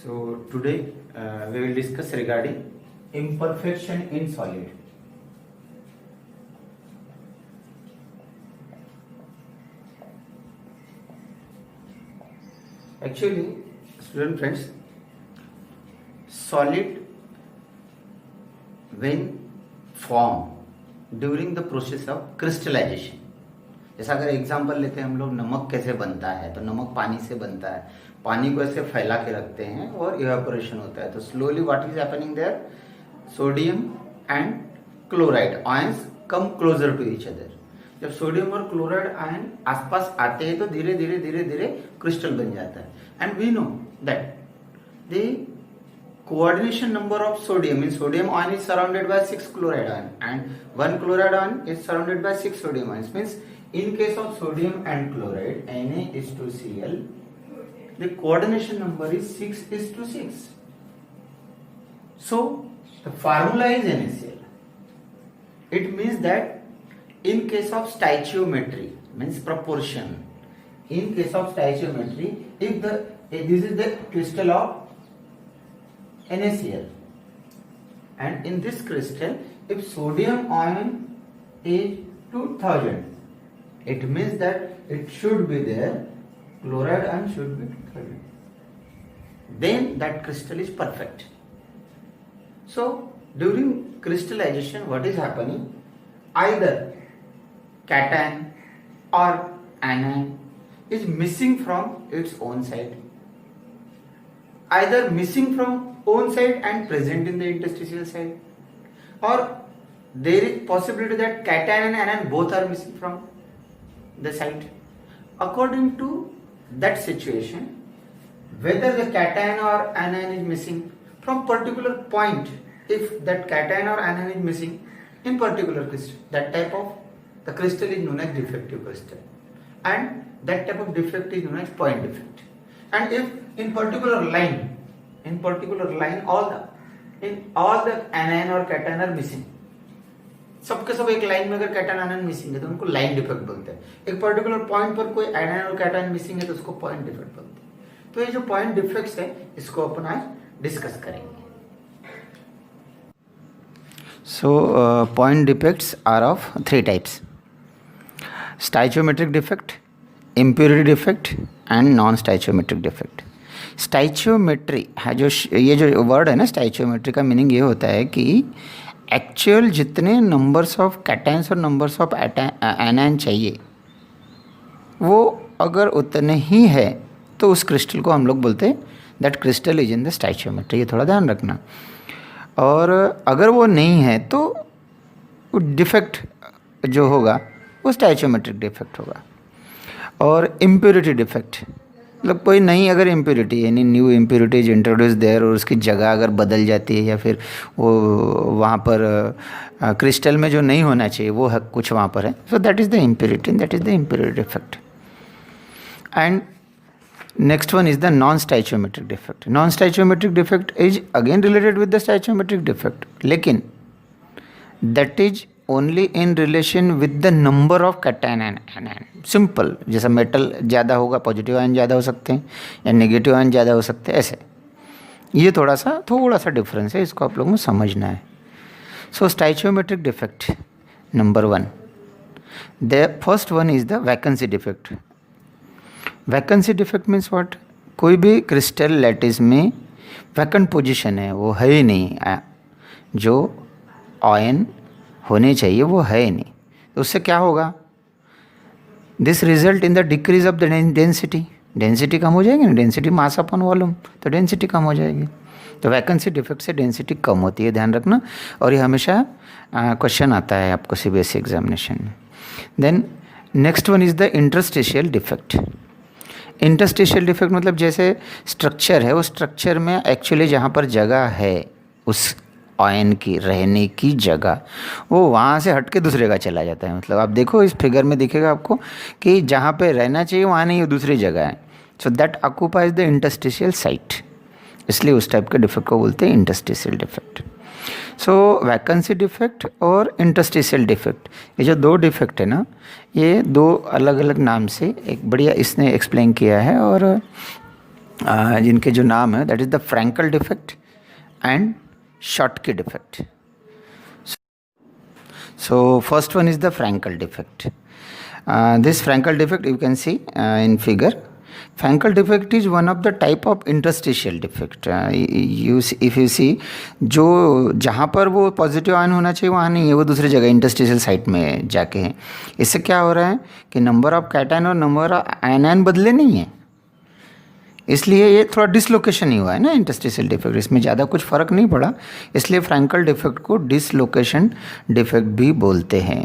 So today we will discuss regarding imperfection in solid. Actually, student friends, solid when form during the process of crystallization. जैसा अगर example लेते हैं हम लोग, नमक कैसे बनता है, तो नमक पानी से बनता है, पानी को ऐसे फैला के रखते हैं और इवेपोरेशन होता है, तो slowly what is happening there, sodium and chloride ions come closer to each other. जब सोडियम और क्लोराइड आयन आसपास आते हैं तो धीरे धीरे धीरे धीरे क्रिस्टल बन जाता है. And we know that the coordination number of sodium means sodium ion is surrounded by 6 chloride ion and 1 chloride ion is surrounded by 6 sodium ions. Means in case of sodium and chloride Na:2Cl, the coordination number is 6:6. So the formula is NaCl. It means that in case of stoichiometry means proportion, in case of stoichiometry, if this is the crystal of NaCl, and in this crystal if sodium ion is 2000, it means that it should be there, chloride ion should be 2000, then that crystal is perfect. So during crystallization what is happening, either cation or anion is missing from its own side, either missing from own side and present in the interstitial side, or there is possibility that cation and anion both are missing from the side. According to that situation, whether the cation or anion is missing from particular point, if that cation or anion is missing in particular crystal, that type of the crystal is known as defective crystal, and that type of defect is known as point defect. And if in particular line all the anion और cation are missing, सबके सब एक line में अगर cation ion missing है तो उनको line defect बोलते हैं. एक पर्टिकुलर पॉइंट पर कोई आयन और कैटायन मिसिंग है तो उसको पॉइंट डिफेक्ट बोलते हैं. तो ये जो पॉइंट डिफेक्ट्स है इसको अपन आज डिस्कस करेंगे. So point defects are of 3 types: stoichiometric defect, impurity defect and non stoichiometric defect. Stoichiometry है जो ये जो वर्ड है ना, स्टाइचियोमेट्री का मीनिंग ये होता है कि एक्चुअल जितने नंबर्स ऑफ कैटायंस और नंबर्स ऑफ एनायन चाहिए वो अगर उतने ही है तो उस क्रिस्टल को हम लोग बोलते हैं that crystal is in the stoichiometry. ये थोड़ा ध्यान रखना. और अगर वो नहीं है तो डिफेक्ट जो होगा वो स्टाइचियोमेट्रिक डिफेक्ट होगा. और इम्प्योरिटी डिफेक्ट मतलब कोई नई अगर इम्प्योरिटी यानी न्यू इम्प्योरिटीज इंट्रोड्यूस देयर और उसकी जगह अगर बदल जाती है या फिर वो वहाँ पर क्रिस्टल में जो नहीं होना चाहिए वो कुछ वहाँ पर है, so that is the impurity, that is the impurity defect. And next one is the non stoichiometric defect. Non stoichiometric defect is again related with the stoichiometric defect, लेकिन that is only in relation with the number of cation and anion. Simple, जैसा metal ज़्यादा होगा positive ion ज़्यादा हो सकते हैं या negative ion ज़्यादा हो सकते हैं, ऐसे. ये थोड़ा सा डिफरेंस है, इसको आप लोगों को समझना है. So stoichiometric defect number 1, the first one is the vacancy defect. Vacancy defect means what, कोई भी क्रिस्टल लैटिस में वैकेंट पोजीशन है, वो है ही नहीं, जो आयन होने चाहिए वो है ही नहीं. तो उससे क्या होगा, this result in the decrease of the density. Density कम हो जाएगी ना, डेंसिटी मास अपॉन वॉल्यूम, तो डेंसिटी कम हो जाएगी. तो वैकेंसी डिफेक्ट से डेंसिटी कम होती है, ध्यान रखना. और ये हमेशा क्वेश्चन आता है आपको CBSE एग्जामिनेशन में. Then next one is the interstitial defect. Interstitial defect मतलब जैसे स्ट्रक्चर है, उस स्ट्रक्चर में एक्चुअली जहाँ पर जगह है उस आयन की रहने की जगह, वो वहाँ से हट के दूसरे का चला जाता है. मतलब आप देखो इस फिगर में दिखेगा आपको कि जहाँ पे रहना चाहिए वहाँ नहीं, वो दूसरी जगह है. So that occupies the interstitial site, इसलिए उस टाइप के डिफेक्ट को बोलते हैं इंटरस्टिशियल डिफेक्ट. सो वैकेंसी डिफेक्ट और इंटरस्टिशियल डिफेक्ट, ये जो 2 डिफेक्ट है ना, ये 2 अलग अलग नाम से एक बढ़िया इसने एक्सप्लेन किया है. और जिनके जो नाम है, that is the Frenkel defect and Schottky defect. So first one is the Frankel defect. This Frankel defect you can see in figure. Frankel defect is one of the type of interstitial defect. If you see, जो जहाँ पर वो positive ion होना चाहिए वहाँ नहीं है, वो दूसरी जगह इंटरस्टिशियल साइट में जाके है. इससे क्या हो रहा है कि नंबर ऑफ कैटायन और नंबर ऑफ आयन बदले नहीं है, इसलिए ये थोड़ा डिसलोकेशन ही हुआ है ना इंटरस्टिशियल डिफेक्ट. इसमें ज़्यादा कुछ फ़र्क नहीं पड़ा, इसलिए फ्रैंकल डिफेक्ट को डिसलोकेशन डिफेक्ट भी बोलते हैं.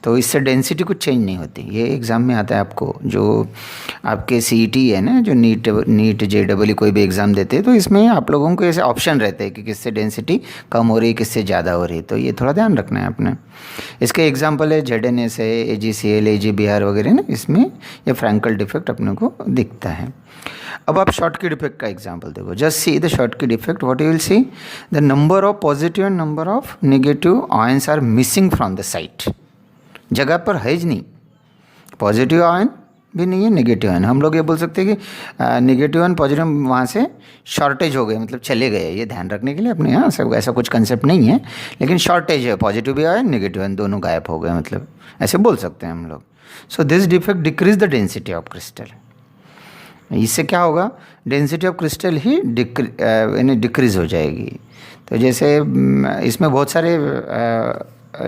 तो इससे डेंसिटी कुछ चेंज नहीं होती. ये एग्ज़ाम में आता है आपको, जो आपके सीईटी है ना, जो नीट जेईई कोई भी एग्ज़ाम देते हैं, तो इसमें आप लोगों को ऐसे ऑप्शन रहते हैं कि किससे डेंसिटी कम हो रही है, किससे ज़्यादा हो रही है. तो ये थोड़ा ध्यान रखना है आपने. इसके एग्जाम्पल है ZNS है, AgCl, AgBr वगैरह ना, इसमें ये फ्रैंकल डिफेक्ट अपने को दिखता है. अब आप शॉटकी डिफेक्ट का एग्जाम्पल देखो. Just see the Schottky defect. What you will see, the number of positive and number of negative ions are missing from the site. जगह पर है ही नहीं, पॉजिटिव आयन भी नहीं है, नेगेटिव आयन. हम लोग ये बोल सकते हैं कि नेगेटिव आयन पॉजिटिव वहाँ से शॉर्टेज हो गए, मतलब चले गए. ये ध्यान रखने के लिए अपने यहाँ सब ऐसा कुछ कंसेप्ट नहीं है, लेकिन शॉर्टेज है, पॉजिटिव भी आयन नेगेटिव आयन दोनों गायब हो गए, मतलब ऐसे बोल सकते हैं हम लोग. So this defect decrease the density of crystal. इससे क्या होगा, density of crystal he decrease हो जाएगी. तो जैसे इसमें बहुत सारे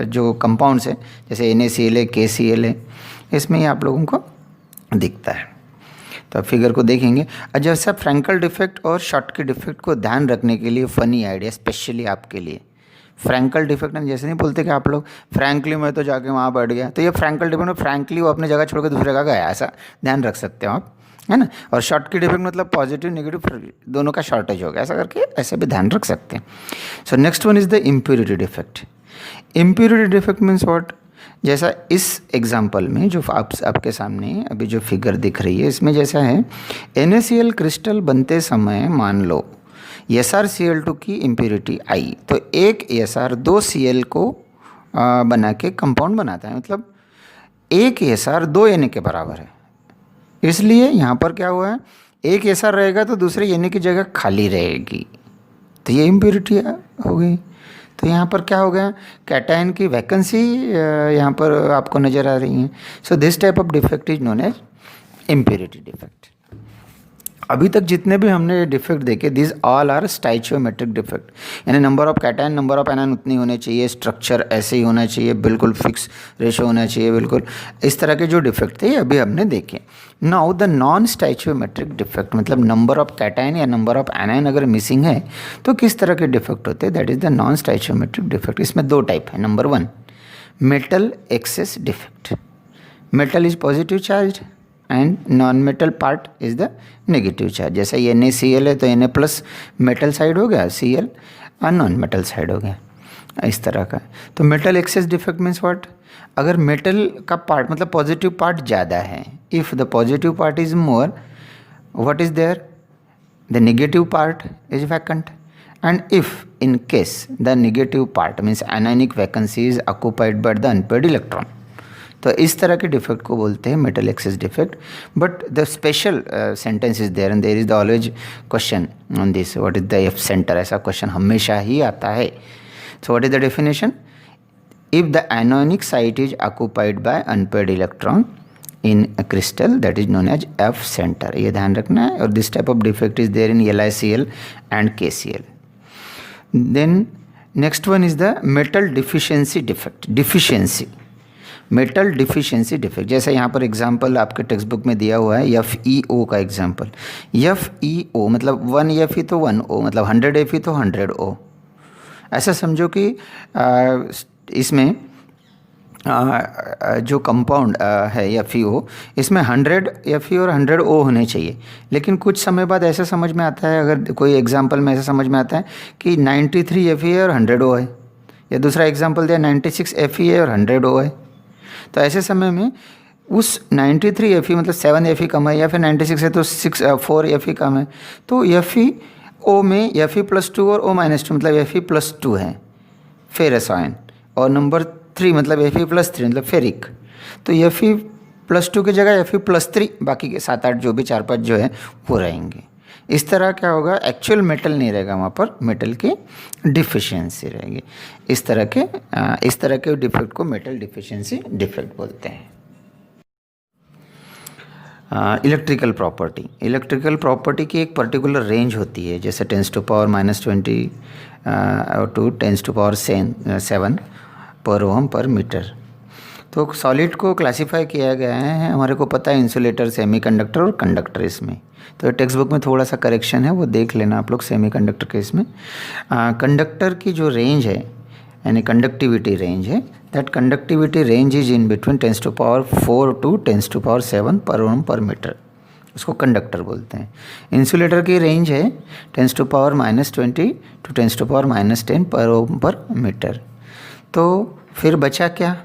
जो कंपाउंड्स हैं, जैसे NaCl है, KCl है, इसमें ही आप लोगों को दिखता है. तो आप फिगर को देखेंगे. और जैसा फ्रैंकल डिफेक्ट और शॉटकी डिफेक्ट को ध्यान रखने के लिए फ़नी आइडिया स्पेशली आपके लिए. फ्रैंकल डिफेक्ट में जैसे नहीं बोलते कि आप लोग फ्रैंकली में तो जाके वहाँ बैठ गया, तो ये फ्रैंकल डिफेक्ट में फ्रैंकली वो अपनी जगह छोड़ के दूसरी जगह गया, ऐसा ध्यान रख सकते हो आप, है ना. और शॉटकी डिफेक्ट मतलब पॉजिटिव नेगेटिव दोनों का शॉर्टेज हो गया, ऐसा करके ऐसे भी ध्यान रख सकते हैं. So next one is the impurity defect. Impurity defect means what, जैसा इस एग्जाम्पल में जो आपके सामने अभी जो फिगर दिख रही है, इसमें जैसा है NaCl क्रिस्टल बनते समय मान लो SrCl2 की इम्प्योरिटी आई, तो एक Sr 2 Cl को बना के कंपाउंड बनाता है, मतलब एक Sr 2 Na के बराबर है. इसलिए यहाँ पर क्या हुआ है, एक Sr रहेगा तो दूसरे Na की जगह खाली रहेगी, तो ये इम्प्योरिटी हो गई. तो यहाँ पर क्या हो गया, कैटायन की वैकेंसी यहाँ पर आपको नज़र आ रही है. So this type of defect is known as impurity defect. अभी तक जितने भी हमने डिफेक्ट देखे, this all are stoichiometric defect, यानी number of cation number of anion उतनी होने चाहिए, स्ट्रक्चर ऐसे ही होना चाहिए, बिल्कुल फिक्स रेशो होना चाहिए, बिल्कुल इस तरह के जो डिफेक्ट थे अभी हमने देखे. Now the non stoichiometric defect, मतलब नंबर ऑफ कैटायन या नंबर ऑफ एनायन अगर मिसिंग है तो किस तरह के डिफेक्ट होते हैं, that is the non stoichiometric defect. इसमें दो टाइप है. Number 1 metal excess defect. Metal is positive charge and non metal part is the negative charge. जैसे ये NaCl है तो Na प्लस मेटल साइड हो गया, Cl और नॉन मेटल साइड हो गया, इस तरह का. तो metal excess defect means what, अगर मेटल का पार्ट मतलब पॉजिटिव पार्ट ज़्यादा है, if the positive part is more, what is there, the negative part is vacant. And if in case the negative part means anionic vacancy is occupied by the unpaired electron, तो इस तरह के defect को बोलते हैं metal excess defect. But the special sentence is there and there is the always question on this, what is the F centre, ऐसा question हमेशा ही आता है. So what is the definition, if the anionic site is occupied by unpaired electron in a crystal, that is known as F centre. ये ध्यान रखना है. और this type of defect is there in LiCl and KCl. Then next one is the metal deficiency defect. Deficiency, metal deficiency defect, जैसे यहाँ पर example आपके text book में दिया हुआ है FeO का एग्जांपल. FeO मतलब 1 Fe तो 1 O, मतलब 100 Fe तो 100 O. ऐसा समझो कि इसमें जो कंपाउंड है FeO, इसमें 100 Fe और 100 O होने चाहिए, लेकिन कुछ समय बाद ऐसा समझ में आता है, अगर कोई एग्जांपल में ऐसा समझ में आता है कि 93 Fe और 100 O है, या दूसरा एग्जांपल दिया 96 Fe और 100 O है. तो ऐसे समय में उस 93 Fe मतलब 7 Fe कम है, या फिर 96 है तो 4 Fe कम है, तो FeO में Fe+2 और O-2 मतलब Fe+2 है फेरस आयन, और नंबर 3 मतलब Fe+3 मतलब फेरिक. तो Fe+2 की जगह Fe+3 बाकी के 7-8 जो भी 4-5 जो है वो रहेंगे. इस तरह क्या होगा, एक्चुअल मेटल नहीं रहेगा वहाँ पर, मेटल की डिफिशियंसी रहेगी। इस तरह के डिफेक्ट को मेटल डिफिशियंसी डिफेक्ट बोलते हैं। इलेक्ट्रिकल प्रॉपर्टी की एक पर्टिकुलर रेंज होती है, जैसे 10⁻⁻20 टू 10⁻7 पर ओम पर मीटर। तो सॉलिड को क्लासिफाई किया गया है, हमारे को पता है इंसुलेटर, सेमीकंडक्टर और कंडक्टर इसमें। तो टेक्स्ट बुक में थोड़ा सा करेक्शन है, वो देख लेना आप लोग सेमीकंडक्टर के इसमें। कंडक्टर की जो रेंज है, यानी कंडक्टिविटी रेंज है, that conductivity range is in between 10⁻4 to 10⁻7 per ओम पर मीटर, उसको कंडक्टर बोलते हैं। इंसुलेटर की रेंज है 10⁻⁻20 टू 10⁻10 पर ओम पर मीटर। तो फिर बचा क्या,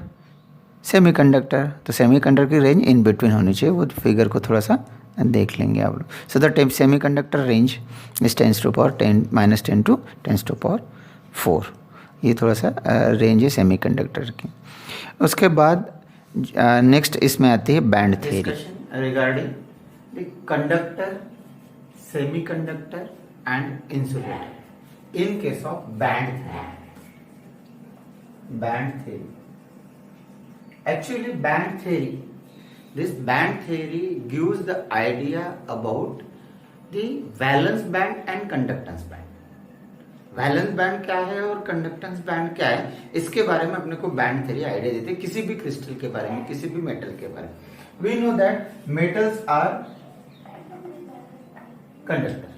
सेमीकंडक्टर। तो सेमीकंडक्टर की रेंज इन बिटवीन होनी चाहिए, वो फिगर को थोड़ा सा देख लेंगे आप लोग। So the semiconductor range is 10⁻10 to 10⁻4, ये थोड़ा सा रेंज है सेमीकंडक्टर की। उसके बाद नेक्स्ट इसमें आती है band theory regarding the conductor, semiconductor and insulator in case of band theory. Actually, this band theory gives the idea about the valence band and conductance band. Valence band क्या है और conductance band क्या है, इसके बारे में अपने को बैंड थ्योरी आइडिया देते हैं, किसी भी क्रिस्टल के बारे में, किसी भी मेटल के बारे में। We know that metals are conductor.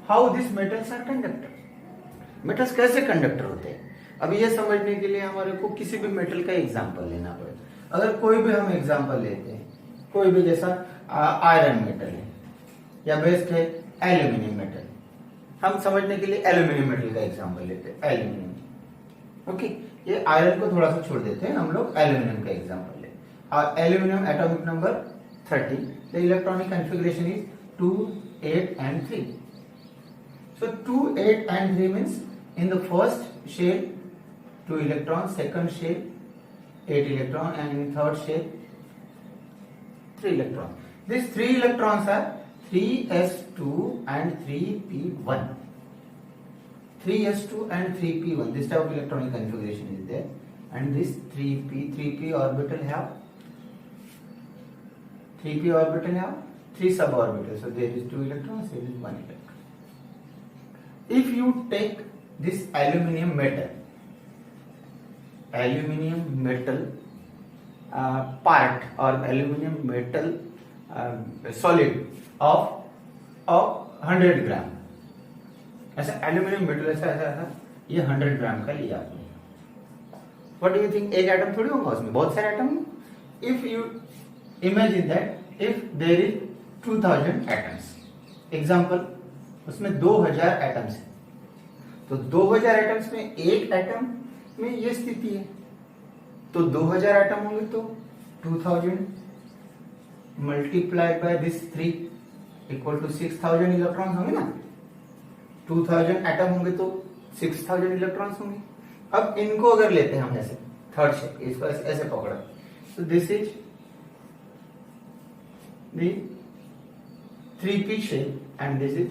How this metals are conductor, metals कैसे कंडक्टर होते हैं, अब ये समझने के लिए हमारे को किसी भी मेटल का एग्जांपल लेना पड़ेगा। अगर कोई भी हम एग्जांपल लेते हैं, कोई भी, जैसा आयरन मेटल है या बेस्ट है एल्यूमिनियम मेटल, हम समझने के लिए एल्यूमिनियम मेटल का एग्जांपल लेते हैं, एल्यूमिनियम। ओके, ये आयरन को थोड़ा सा छोड़ देते हैं, हम लोग एल्यूमिनियम का एग्जांपल लेते। Aluminium atomic number 30, the electronic configuration is 2, 8 and 3. So 2, 8 and 3 means in the first shell 2 electrons, second shell 8 electrons, and in third shell 3 electrons. These 3 electrons are 3s2 and 3p1. 3s2 and 3p1. This type of electronic configuration is there, and this 3p orbital have 3 suborbitals. So there is 2 electrons, there is 1 electron. If you take this aluminium metal part or aluminium metal solid of 100 ग्राम, ऐसा aluminium metal ऐसा ये 100 ग्राम का लिया आपने, what do you think, एक atom थोड़ी होगा उसमें, बहुत सारे atom. If you imagine that if there is 2000 atoms, example उसमें 2000 एटम्स है, तो 2000 एटम्स में एक एटम में ये स्थिति है, तो 2000 एटम होंगे तो 2000 multiplied by this 3 equal to 6000 electrons होंगे ना। 2000 एटम होंगे तो 6000 इलेक्ट्रॉन्स होंगे। अब इनको अगर लेते हैं हम ऐसे थर्ड शेप, इसको ऐसे पकड़ा, तो this is the 3p shape and this is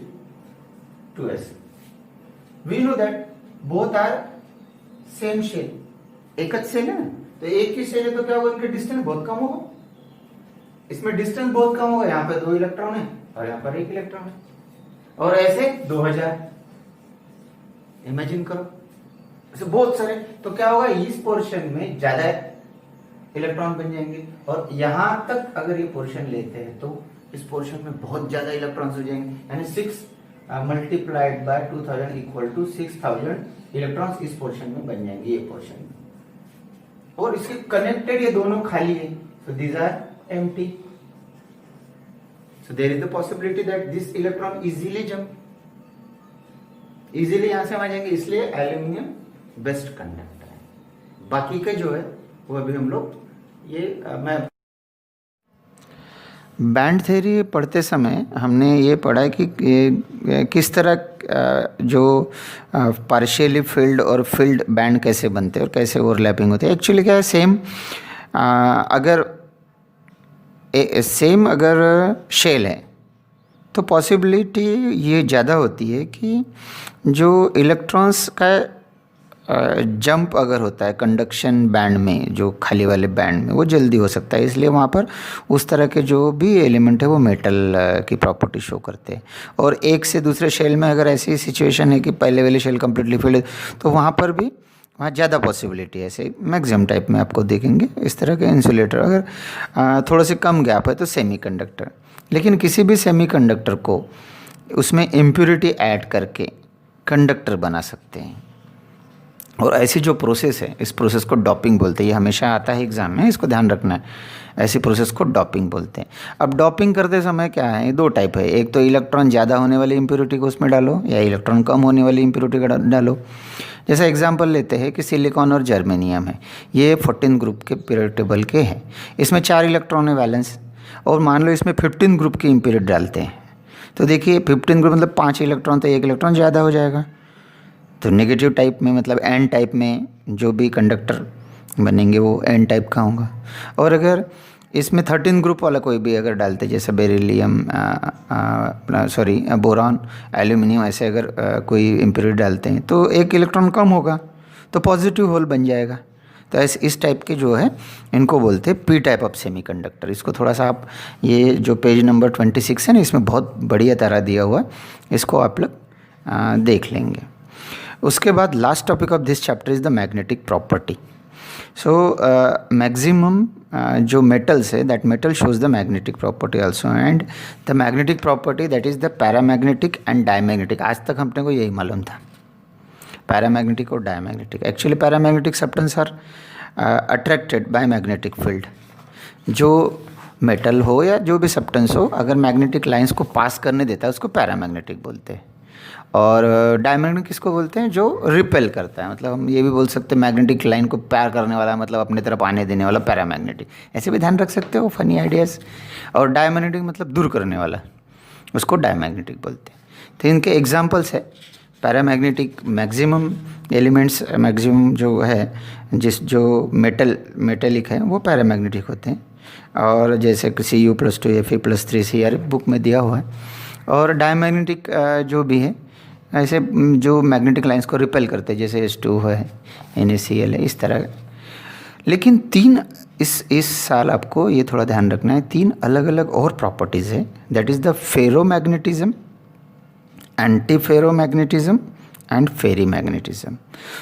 2s। We know that both are same shell, एक ही सेल है ना, तो एक ही सेल है तो क्या होगा, इनका डिस्टेंस बहुत कम होगा, इसमें डिस्टेंस बहुत कम होगा, यहाँ पे 2 इलेक्ट्रॉन है और यहाँ पर 1 इलेक्ट्रॉन है, और ऐसे 2000 इमेजिन करो, ऐसे बहुत सारे, तो क्या होगा, इस पोर्शन में ज्यादा इलेक्ट्रॉन बन जाएंगे, और यहां तक अगर ये पोर्शन लेते हैं तो इस पोर्शन में बहुत ज्यादा इलेक्ट्रॉन्स हो जाएंगे, यानी 6 multiplied by 2000 equal to 6000 electrons इस पोर्शन में बन जाएंगे, ये पोर्शन में, और इसके कनेक्टेड ये दोनों खाली है, so these are empty, so there is the possibility that this electron easily jump, easily यहां से आ जाएंगे, इसलिए एल्यूमिनियम बेस्ट कंडक्टर है। बाकी के जो है वो अभी हम लोग मैं बैंड थ्योरी पढ़ते समय हमने ये पढ़ा है कि किस तरह जो पार्शियली फिल्ड और फिल्ड बैंड कैसे बनते हैं और कैसे ओवरलैपिंग होते हैं। एक्चुअली क्या है, सेम अगर सेम अगर शेल है तो पॉसिबिलिटी ये ज़्यादा होती है कि जो इलेक्ट्रॉन्स का जंप अगर होता है कंडक्शन बैंड में, जो खाली वाले बैंड में, वो जल्दी हो सकता है, इसलिए वहाँ पर उस तरह के जो भी एलिमेंट है वो मेटल की प्रॉपर्टी शो करते हैं। और एक से दूसरे शेल में अगर ऐसी सिचुएशन है कि पहले वाले शेल कम्प्लीटली फिल्ड है तो वहाँ पर भी वहाँ ज़्यादा पॉसिबिलिटी है। ऐसे मैक्सिमम टाइप में आपको देखेंगे इस तरह के इंसुलेटर। अगर थोड़ा सी कम गैप है तो सेमीकंडक्टर। लेकिन किसी भी सेमीकंडक्टर को उसमें इम्प्योरिटी ऐड करके कंडक्टर बना सकते हैं। और ऐसी जो प्रोसेस है, इस प्रोसेस को डॉपिंग बोलते हैं। ये हमेशा आता है एग्जाम में, इसको ध्यान रखना है। ऐसी प्रोसेस को डॉपिंग बोलते हैं। अब डॉपिंग करते समय क्या है, दो टाइप है। एक तो इलेक्ट्रॉन ज़्यादा होने वाली इम्प्योरिटी को उसमें डालो, या इलेक्ट्रॉन कम होने वाली इम्प्योरिटी को डालो। जैसा एग्जांपल लेते हैं कि सिलिकॉन और जर्मेनियम है, ये 14 ग्रुप के पीरियड टेबल के हैं। इसमें 4 इलेक्ट्रॉन है वैलेंस, और मान लो इसमें 15 ग्रुप की इम्प्योरिटी डालते हैं, तो देखिए 15 ग्रुप मतलब 5 इलेक्ट्रॉन, तो 1 इलेक्ट्रॉन ज़्यादा हो जाएगा। तो नेगेटिव टाइप में मतलब एन टाइप में जो भी कंडक्टर बनेंगे वो एन टाइप का होगा। और अगर इसमें 13 ग्रुप वाला कोई भी अगर डालते, जैसे बेरिलियम, बोरॉन, एल्यूमिनियम, ऐसे अगर कोई इम्प्योरिटी डालते हैं तो 1 इलेक्ट्रॉन कम होगा, तो पॉजिटिव होल बन जाएगा। तो ऐसे इस टाइप के जो है इनको बोलते हैं पी टाइप ऑफ सेमीकंडक्टर। इसको थोड़ा सा आप, ये जो पेज नंबर 26 है ना, इसमें बहुत बढ़िया तरह दिया हुआ है, इसको आप लोग देख लेंगे। उसके बाद last topic of this chapter is the magnetic property. So maximum जो मेटल्स है, that metal shows the magnetic property also, and the magnetic property that is the paramagnetic and diamagnetic. आज तक अपने को यही मालूम था, पैरामैग्नेटिक और diamagnetic. Actually paramagnetic substance are attracted by magnetic field. जो मेटल हो या जो भी सब्सटेंस हो, अगर मैग्नेटिक लाइंस को पास करने देता है उसको पैरामैग्नेटिक बोलते हैं। और डायमैग्नेटिक किसको बोलते हैं, जो रिपेल करता है। मतलब हम ये भी बोल सकते हैं मैग्नेटिक लाइन को प्यार करने वाला, मतलब अपने तरफ आने देने वाला पैरामैग्नेटिक, ऐसे भी ध्यान रख सकते हो, फनी आइडियाज़। और डायमैग्नेटिक मतलब दूर करने वाला, उसको डायमैग्नेटिक बोलते हैं। तो इनके एग्जांपल्स है पैरामैग्नेटिक। मैक्सिमम एलिमेंट्स, मैक्सिमम जो है जो मेटेलिक है वो पैरामैग्नेटिक होते हैं। और जैसे Cu+2 Fe+3 Cr बुक में दिया हुआ है। और डायमैग्नेटिक जो भी है, ऐसे जो मैग्नेटिक लाइंस को रिपेल करते हैं, जैसे H2 है, NaCl है, इस तरह। लेकिन 3 इस साल आपको ये थोड़ा ध्यान रखना है, 3 अलग अलग और प्रॉपर्टीज़ है। That is the ferromagnetism, anti ferromagnetism and ferrimagnetism.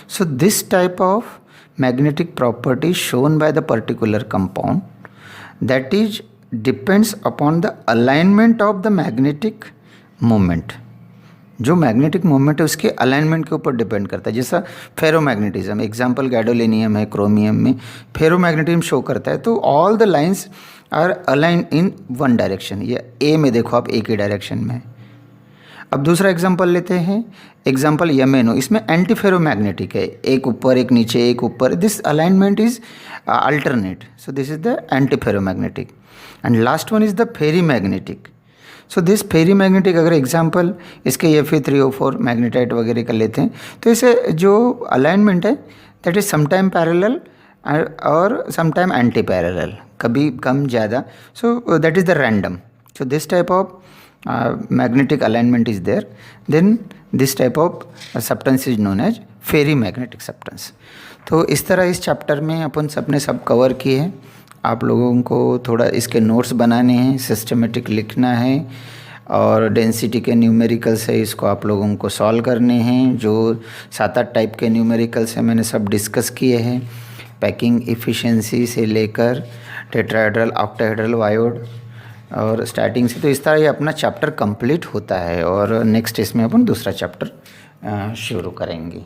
So this type of magnetic property shown by the particular compound, that is depends upon the alignment of the magnetic moment। जो मैग्नेटिक मोमेंट है उसके alignment के ऊपर depend करता है। जैसा ferromagnetism, example gadolinium है, chromium में फेरोमैग्नेटिज्म शो करता है, तो all the lines are align in one direction. ये ए में देखो आप, एक ही डायरेक्शन में। अब दूसरा एग्जांपल लेते हैं, एग्जांपल यमेनो, इसमें एंटी फेरोमैग्नेटिक है, एक ऊपर एक नीचे एक ऊपर, this alignment is alternate, so this is the anti ferromagnetic. And last one is the ferrimagnetic. So this ferrimagnetic, अगर एग्जांपल इसके Fe3O4 मैग्नेटाइट वगैरह का लेते हैं, तो इसे जो अलाइनमेंट है दैट इज समटाइम पैरेलल और समटाइम एंटी पैरेलल, कभी कम ज़्यादा, so that is the random. So this type of magnetic alignment is there, then this type of substance is known as ferrimagnetic substance. तो इस तरह इस chapter में अपन सबने सब कवर किए हैं। आप लोगों को थोड़ा इसके नोट्स बनाने हैं, सिस्टमेटिक लिखना है, और डेंसिटी के न्यूमेरिकल्स है, इसको आप लोगों को सॉल्व करने हैं। जो 7-8 टाइप के न्यूमेरिकल्स हैं मैंने सब डिस्कस किए हैं, पैकिंग इफ़िशियंसी से लेकर टेट्राहेड्रल, ऑक्टाहेड्रल, वायोड और स्टार्टिंग से। तो इस तरह ये अपना चैप्टर कंप्लीट होता है, और नेक्स्ट इसमें अपन दूसरा चैप्टर शुरू करेंगे।